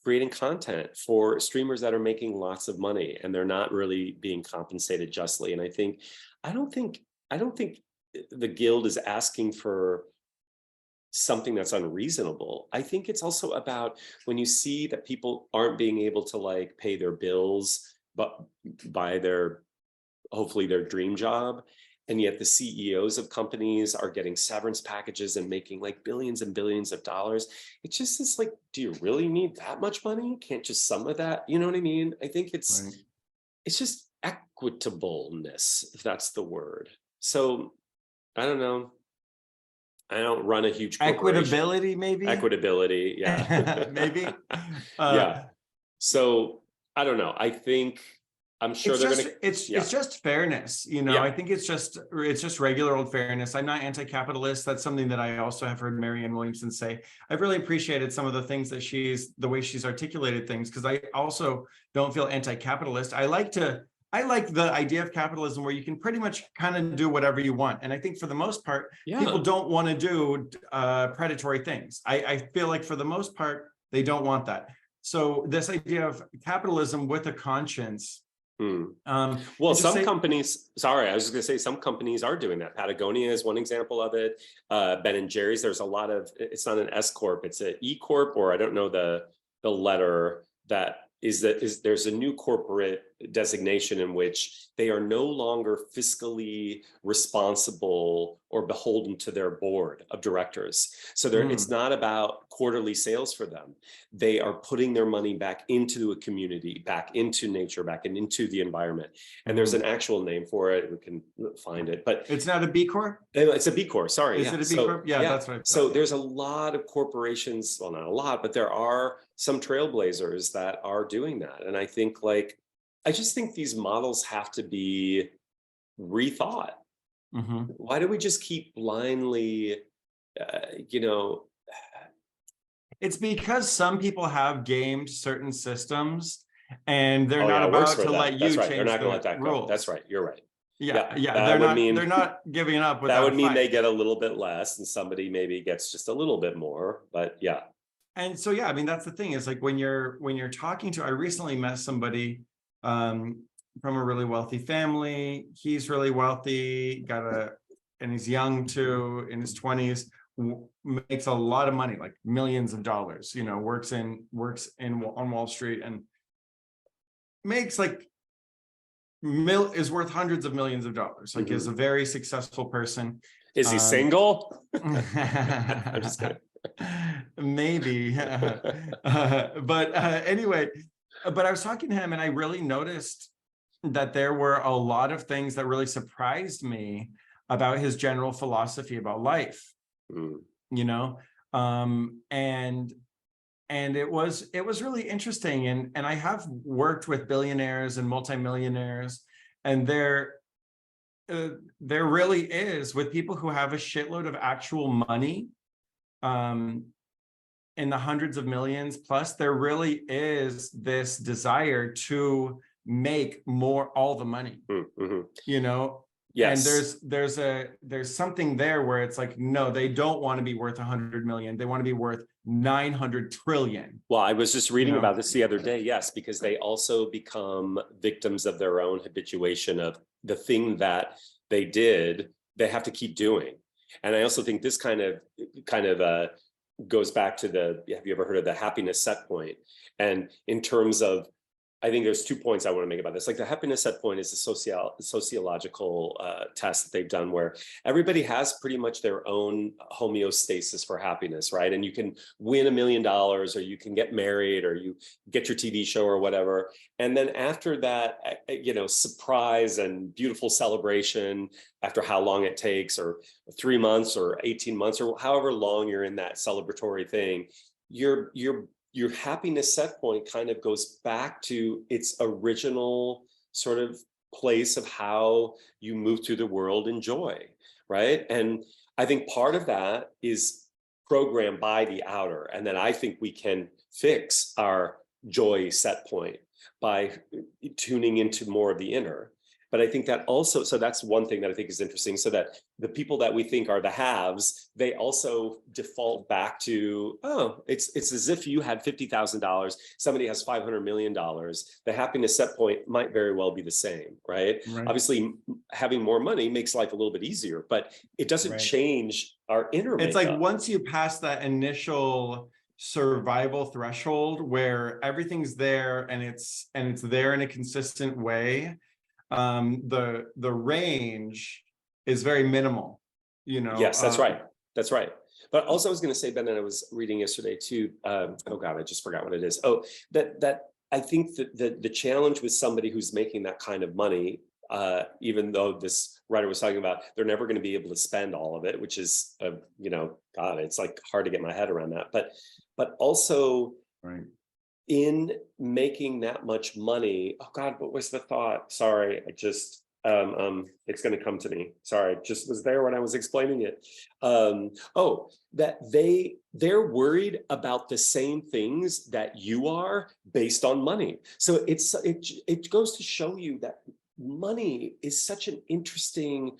creating content for streamers that are making lots of money, and they're not really being compensated justly. And I don't think the guild is asking for something that's unreasonable. I think it's also about when you see that people aren't being able to like pay their bills, but by hopefully their dream job, and yet the CEOs of companies are getting severance packages and making like billions and billions of dollars. It just is like, do you really need that much money? Can't just some of that, you know what I mean? I think Right. it's just equitableness, if that's the word. So I don't know. I don't run a huge corporation. Equitability, maybe. Equitability, yeah. Maybe. Yeah. So I don't know. I think I'm sure It's they're just gonna, it's yeah, it's just fairness, you know. yeah, I think it's just regular old fairness. I'm not anti-capitalist. That's something that I also have heard Marianne Williamson say. I've really appreciated some of the things that the way she's articulated things, because I also don't feel anti-capitalist. I like the idea of capitalism where you can pretty much kind of do whatever you want. And I think for the most part, people yeah. don't want to do predatory things. I feel like for the most part, they don't want that. So this idea of capitalism with a conscience. Hmm. Um, Well, and just some say, companies, sorry, I was just going to say some companies are doing that. Patagonia is one example of it. Ben and Jerry's, there's a lot of, it's not an S Corp, it's an E Corp, or I don't know the letter that is there's a new corporate designation in which they are no longer fiscally responsible or beholden to their board of directors. So it's not about quarterly sales for them. They are putting their money back into a community, back into nature, back into the environment. And there's an actual name for it. We can find it, but it's not a B Corp? it's a B Corp. Sorry. Is Yeah. it a B So, Corp? Yeah, yeah. that's what I thought. So there's a lot of corporations, well, not a lot, but there are some trailblazers that are doing that. And I think I just think these models have to be rethought. Why do we just keep blindly, you know? It's because some people have gamed certain systems and they're Oh not yeah, it works about for to them. let you That's right. They're change not going to the let that go. rules. That's right. You're right. Yeah, That would mean they're not giving up that without would a mean they fight. get a little bit less and somebody maybe gets just a little bit more, but yeah. And so, yeah, I mean, that's the thing is like when you're talking to, I recently met somebody from a really wealthy family. He's really wealthy, and he's young too, in his 20s, makes a lot of money, like millions of dollars, you know, works in on Wall Street and makes like is worth hundreds of millions of dollars, like is a very successful person. Is he single? I'm just kidding. Maybe. But anyway, but I was talking to him and I really noticed that there were a lot of things that really surprised me about his general philosophy about life, you know, and it was really interesting. And I have worked with billionaires and multimillionaires, and there really is, with people who have a shitload of actual money, in the hundreds of millions plus, there really is this desire to make all the money, you know. Yes. And there's something there where it's like, no, they don't want to be worth 100 million. They want to be worth 900 trillion. Well, I was just reading about this the other day. Yes, because they also become victims of their own habituation of the thing that they did, they have to keep doing. And I also think this kind of goes back to have you ever heard of the happiness set point? And in terms of, I think there's 2 points I want to make about this. Like the happiness set point is a sociological test that they've done where everybody has pretty much their own homeostasis for happiness, right? And you can win $1 million, or you can get married, or you get your TV show or whatever. And then after that, you know, surprise and beautiful celebration, after how long it takes, or 3 months or 18 months, or however long you're in that celebratory thing, your happiness set point kind of goes back to its original sort of place of how you move through the world in joy, right? And I think part of that is programmed by the outer. And then I think we can fix our joy set point by tuning into more of the inner. But I think that also, so that's one thing that I think is interesting, so that the people that we think are the haves, they also default back to, oh, it's as if you had $50,000, somebody has $500 million. The happiness set point might very well be the same, right? Obviously, having more money makes life a little bit easier, but it doesn't change our inner makeup. It's like once you pass that initial survival threshold where everything's there and it's there in a consistent way, the range is very minimal, you know. Yes, that's right. That's right. But also I was going to say, Ben, and I was reading yesterday too. Oh God, I just forgot what it is. Oh, that I think that the challenge with somebody who's making that kind of money, even though this writer was talking about, they're never going to be able to spend all of it, which is, you know, God, it's like hard to get my head around that. But also, Right. in making that much money, oh God, what was the thought? Sorry, I just, it's going to come to me. Sorry, just was there when I was explaining it. That they're worried about the same things that you are based on money. So it goes to show you that money is such an interesting,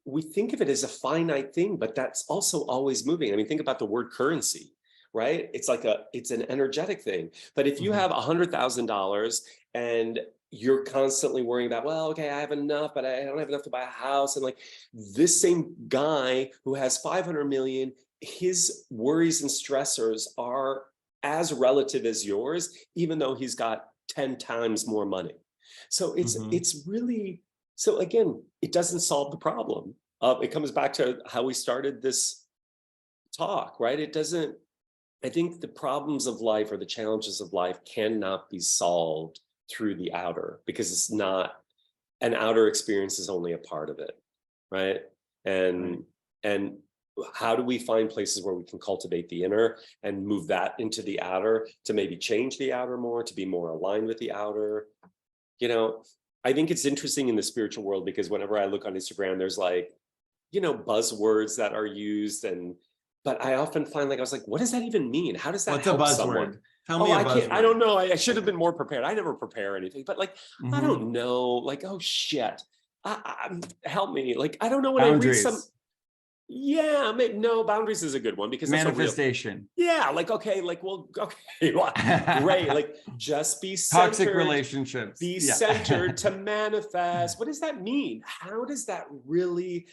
we think of it as a finite thing, but that's also always moving. I mean, think about the word currency, right? It's like it's an energetic thing. But if you have $100,000 and you're constantly worrying about, well, okay, I have enough, but I don't have enough to buy a house. And like this same guy who has 500 million, his worries and stressors are as relative as yours, even though he's got 10 times more money. So it's really, so again, it doesn't solve the problem. It comes back to how we started this talk, right? It doesn't, I think the problems of life or the challenges of life cannot be solved through the outer, because it's not, an outer experience is only a part of it, right? And how do we find places where we can cultivate the inner and move that into the outer to maybe change the outer more, to be more aligned with the outer? You know, I think it's interesting in the spiritual world, because whenever I look on Instagram, there's like, you know, buzzwords that are used, but I often find, like, I was like, what does that even mean? How does that help someone? Tell me a buzzword. I don't know. I should have been more prepared. I never prepare anything, but like, I don't know. Like, oh shit, help me. Like, I don't know when boundaries. I read some. Yeah, maybe, no, boundaries is a good one, because that's manifestation. Yeah, like, okay, like, well, okay, well, great. Like, just be centered. Toxic relationships. Be centered to manifest. What does that mean? How does that really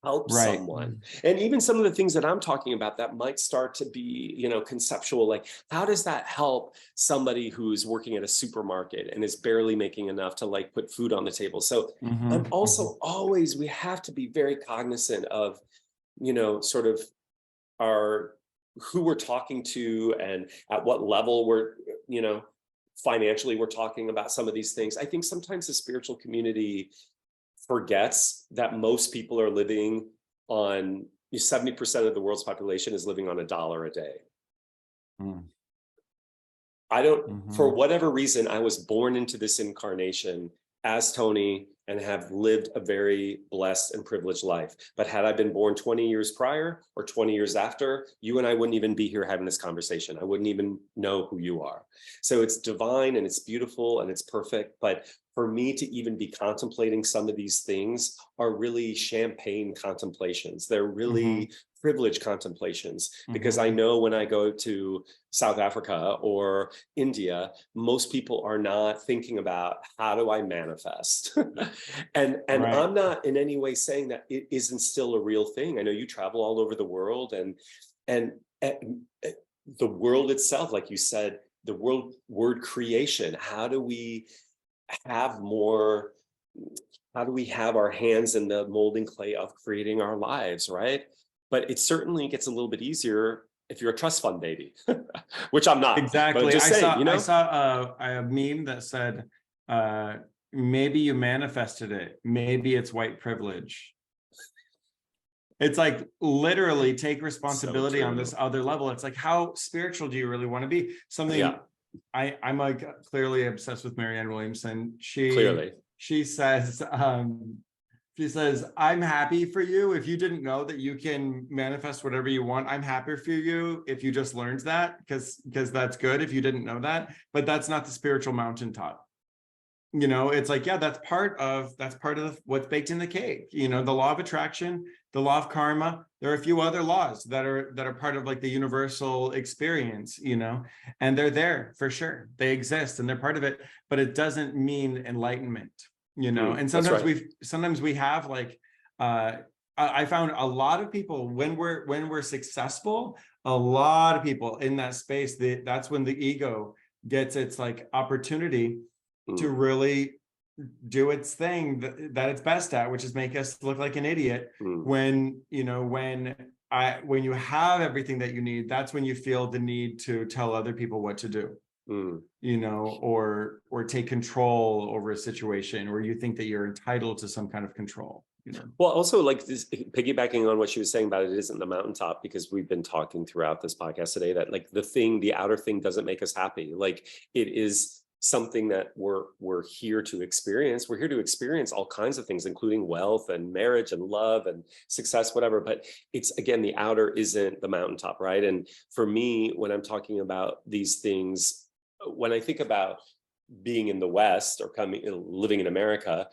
help someone? And even some of the things that I'm talking about that might start to be, you know, conceptual, like, how does that help somebody who's working at a supermarket and is barely making enough to like put food on the table? So I'm also always, we have to be very cognizant of, you know, sort of who we're talking to and at what level we're, you know, financially we're talking about some of these things. I think sometimes the spiritual community forgets that most people are living on, 70% of the world's population is living on $1 a day. I don't, for whatever reason, I was born into this incarnation as Tony and have lived a very blessed and privileged life. But had I been born 20 years prior or 20 years after, you and I wouldn't even be here having this conversation. I wouldn't even know who you are. So it's divine and it's beautiful and it's perfect. But for me to even be contemplating some of these things are really champagne contemplations. They're really privileged contemplations, because I know when I go to South Africa or India, most people are not thinking about how do I manifest? and I'm not in any way saying that it isn't still a real thing. I know you travel all over the world, and the world itself, like you said, the word creation, how do we have more, how do we have our hands in the molding clay of creating our lives, right? But it certainly gets a little bit easier if you're a trust fund baby, which I'm not. Exactly. But I'm just saying, you know? I saw a meme that said, maybe you manifested it. Maybe it's white privilege. It's like, literally take responsibility on this other level. It's like, how spiritual do you really want to be? Something I'm like clearly obsessed with Marianne Williamson. She says, I'm happy for you. If you didn't know that you can manifest whatever you want, I'm happy for you if you just learned that, because that's good if you didn't know that. But that's not the spiritual mountaintop. You know, it's like, yeah, that's part of what's baked in the cake. You know, the law of attraction, the law of karma. There are a few other laws that are part of like the universal experience, you know, and they're there for sure. They exist and they're part of it, but it doesn't mean enlightenment. You know, and sometimes we have like, I found a lot of people when we're successful, a lot of people in that space, that's when the ego gets its like opportunity to really do its thing that it's best at, which is make us look like an idiot. Mm, When, when you have everything that you need, that's when you feel the need to tell other people what to do, mm. or take control over a situation, or you think that you're entitled to some kind of control. Well, also like this, piggybacking on what she was saying about it isn't the mountaintop, because we've been talking throughout this podcast today that like the outer thing doesn't make us happy. Like it is something that we're here to experience. We're here to experience all kinds of things, including wealth and marriage and love and success, whatever. But it's, again, the outer isn't the mountaintop, right? And for me, when I'm talking about these things, when I think about being in the West or living in America,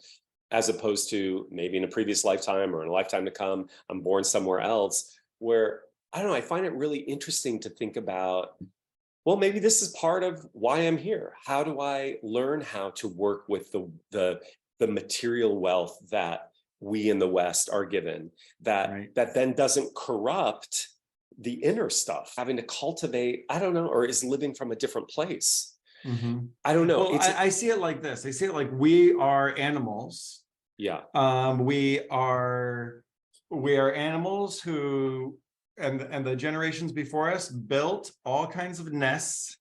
as opposed to maybe in a previous lifetime or in a lifetime to come, I'm born somewhere else, where, I don't know, I find it really interesting to think about, well, maybe this is part of why I'm here. How do I learn how to work with the material wealth that we in the West are given, that then doesn't corrupt the inner stuff, having to cultivate, I don't know, or is living from a different place. Mm-hmm. I don't know. Well, I see it like this. I see it like we are animals. Yeah. We are animals who, and the generations before us built all kinds of nests,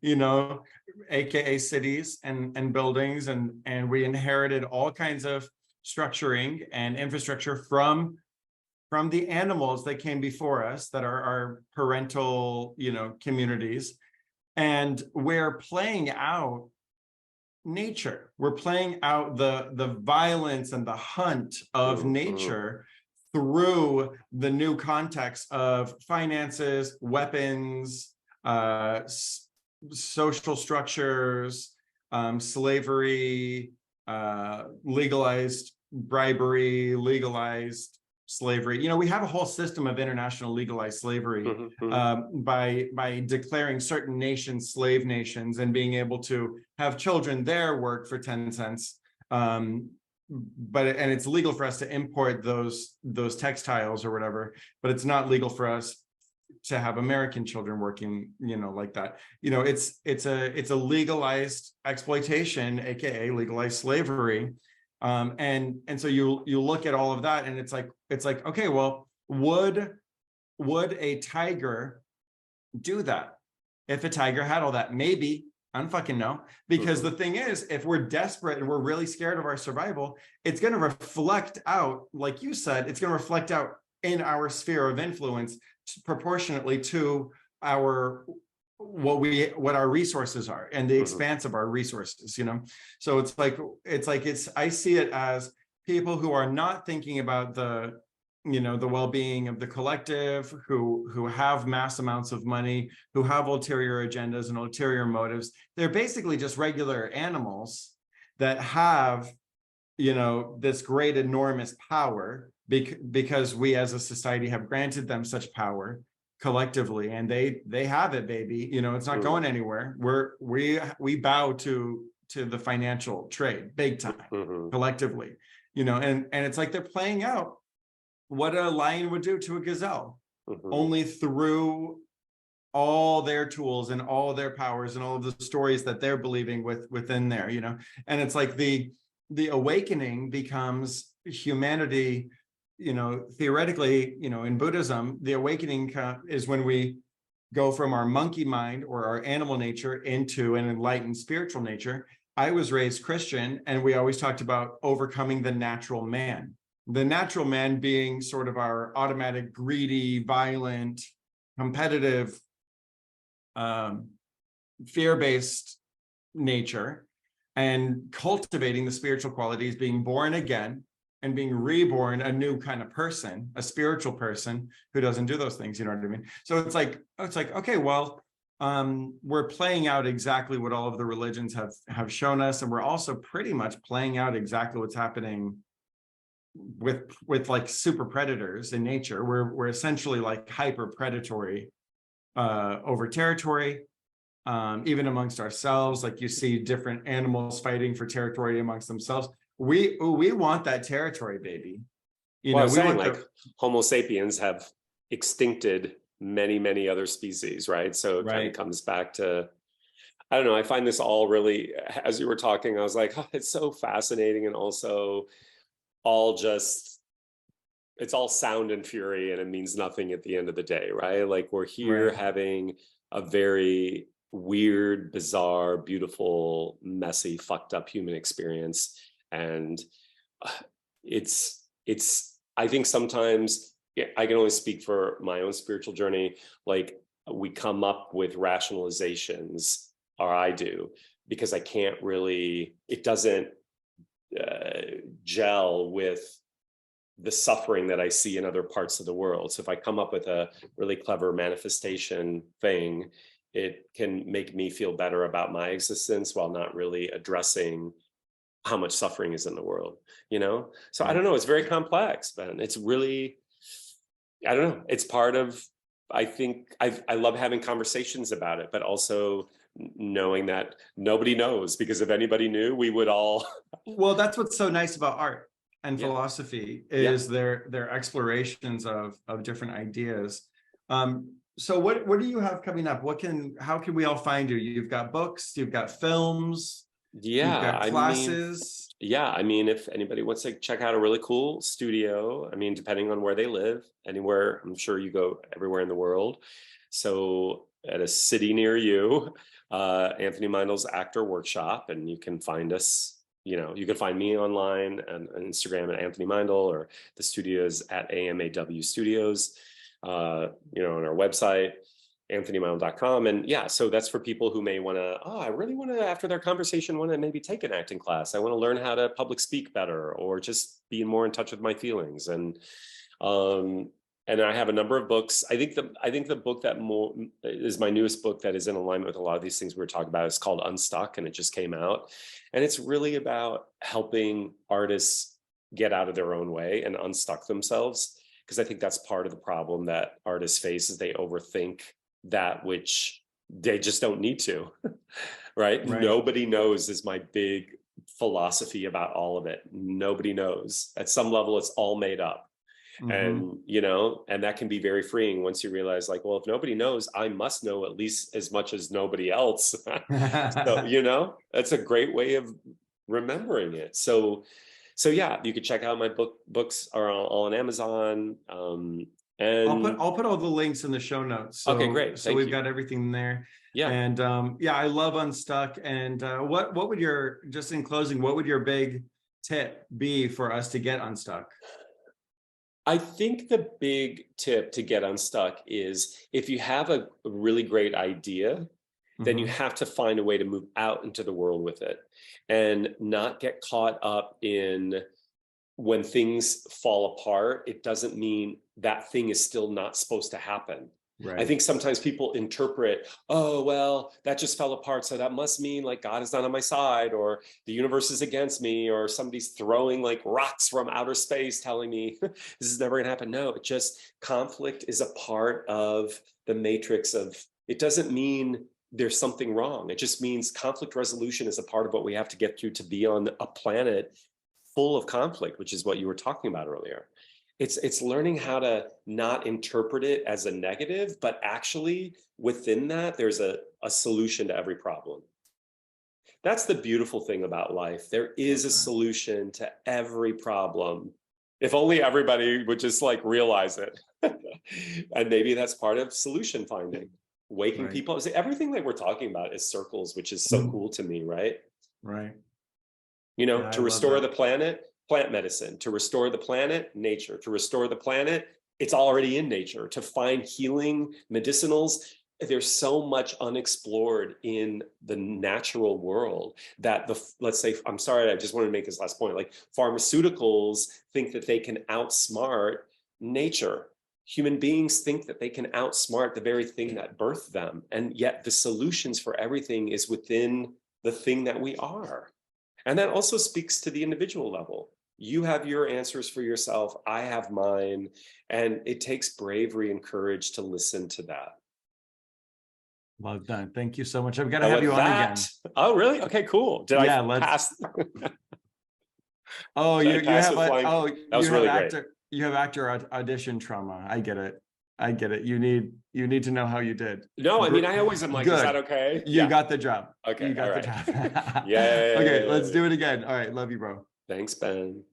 aka cities and buildings, and we inherited all kinds of structuring and infrastructure from the animals that came before us, that are our parental, communities. And we're playing out nature. We're playing out the violence and the hunt of nature through the new context of finances, weapons, social structures, slavery, legalized bribery, legalized slavery. We have a whole system of international legalized slavery, by declaring certain nations slave nations and being able to have children there work for 10 cents. And it's legal for us to import those textiles or whatever, but it's not legal for us to have American children working, like that. It's a legalized exploitation, aka legalized slavery. And so you look at all of that, and it's like, okay, well, would a tiger do that? If a tiger had all that? Maybe. I don't fucking know. Because the thing is, if we're desperate and we're really scared of our survival, it's going to reflect out, like you said, it's going to reflect out in our sphere of influence proportionately to what our resources are and the expanse of our resources. So I see it as people who are not thinking about the well-being of the collective, who have mass amounts of money, who have ulterior agendas and ulterior motives. They're basically just regular animals that have this great enormous power because we as a society have granted them such power collectively, and they have it, baby. It's not going anywhere. We bow to the financial trade big time, collectively, and it's like they're playing out what a lion would do to a gazelle, only through all their tools and all their powers and all of the stories that they're believing within there, and it's like the awakening becomes humanity. Theoretically, in Buddhism, the awakening is when we go from our monkey mind or our animal nature into an enlightened spiritual nature. I was raised Christian, and we always talked about overcoming the natural man. The natural man being sort of our automatic, greedy, violent, competitive, fear-based nature, and cultivating the spiritual qualities, being born again and being reborn a new kind of person, a spiritual person who doesn't do those things. You know what I mean? So it's like, okay, well, we're playing out exactly what all of the religions have shown us. And we're also pretty much playing out exactly what's happening with like super predators in nature. We're essentially like hyper predatory over territory, even amongst ourselves. Like you see different animals fighting for territory amongst themselves. We want that territory, baby. We want Homo sapiens have extincted many other species, right? So it kind of comes back to, I don't know. I find this all really, as you were talking, I was like, oh, it's so fascinating, and also all just, it's all sound and fury, and it means nothing at the end of the day, right? Like we're here Right. having a very weird, bizarre, beautiful, messy, fucked up human experience. And uh, I think sometimes, yeah, I can only speak for my own spiritual journey. Like we come up with rationalizations, or I do, because I can't really, it doesn't gel with the suffering that I see in other parts of the world. So if I come up with a really clever manifestation thing, it can make me feel better about my existence while not really addressing how much suffering is in the world, you know? So I Right. don't know, it's very complex, but it's really, I don't know, it's part of, I think I love having conversations about it, but also knowing that nobody knows, because if anybody knew, we would all, Well, that's what's so nice about art and yeah, philosophy yeah. is their explorations of different ideas. So what do you have coming up? How can we all find you? You've got books, you've got films, you've Yeah, got I mean, classes. yeah, I mean, if anybody wants to check out a really cool studio, I mean, depending on where they live, anywhere, I'm sure you go everywhere in the world. So at a city near you, Anthony Meindl's Actor Workshop, and you can find us, you know, you can find me online and on Instagram at Anthony Meindl, or the studios at AMAW Studios, you know, on our website, anthonymeindl.com. And yeah, so that's for people who may want to, oh, I really want to, after their conversation, want to maybe take an acting class. I want to learn how to public speak better, or just be more in touch with my feelings. Um, and I have a number of books. I think the book that more is my newest book that is in alignment with a lot of these things we were talking about is called Unstuck, and it just came out. And it's really about helping artists get out of their own way and unstuck themselves. Because I think that's part of the problem that artists face, is they overthink that which they just don't need to. Right? Right. Nobody knows is my big philosophy about all of it. Nobody knows. At some level, it's all made up. Hmm. And, you know, and that can be very freeing once you realize, like, well, if nobody knows, I must know at least as much as nobody else. So, you know, that's a great way of remembering it. So yeah, you could check out my books are all on Amazon. And I'll put all the links in the show notes. okay, So great. so Thank we've you. got everything there. Yeah. And yeah, I love Unstuck. And what would your, just in closing, what would your big tip be for us to get unstuck? I think the big tip to get unstuck is, if you have a really great idea, then you Hmm. have to find a way to move out into the world with it, and not get caught up in, when things fall apart, it doesn't mean that thing is still not supposed to happen. I Right. think sometimes people interpret, oh, well, that just fell apart, so that must mean like God is not on my side, or the universe is against me, or somebody's throwing like rocks from outer space telling me this is never going to happen. No, it just, conflict is a part of the matrix of, it doesn't mean there's something wrong. It just means conflict resolution is a part of what we have to get through to be on a planet full of conflict, which is what you were talking about earlier. It's learning how to not interpret it as a negative, but actually within that, there's a solution to every problem. That's the beautiful thing about life. There is Love a that. solution to every problem. If only everybody would just like realize it. And maybe that's part of solution finding, waking Right. people. Everything that we're talking about is circles, which is so cool to me, right? Right. You know, Yeah, I to love restore that. the planet, plant medicine. To restore the planet, nature. To restore the planet, it's already in nature. To find healing medicinals, there's so much unexplored in the natural world that let's say, I'm sorry, I just wanted to make this last point. Like pharmaceuticals think that they can outsmart nature. Human beings think that they can outsmart the very thing that birthed them. And yet the solutions for everything is within the thing that we are. And that also speaks to the individual level. You have your answers for yourself. I have mine. And it takes bravery and courage to listen to that. Well done. Thank you so much. I've got to And have with you on that, again. oh, really? Okay, cool. Did I Yeah, let's. pass? Oh, Did I you pass have with a flying? oh That was really great. you have actor audition trauma. I get it. I get it. You need to know how you did. No, I mean, I always am like, is that Good. okay? You got the job. Okay. You got all the right. job. Yay. Okay, let's do it again. All right. Love you, bro. Thanks, Ben.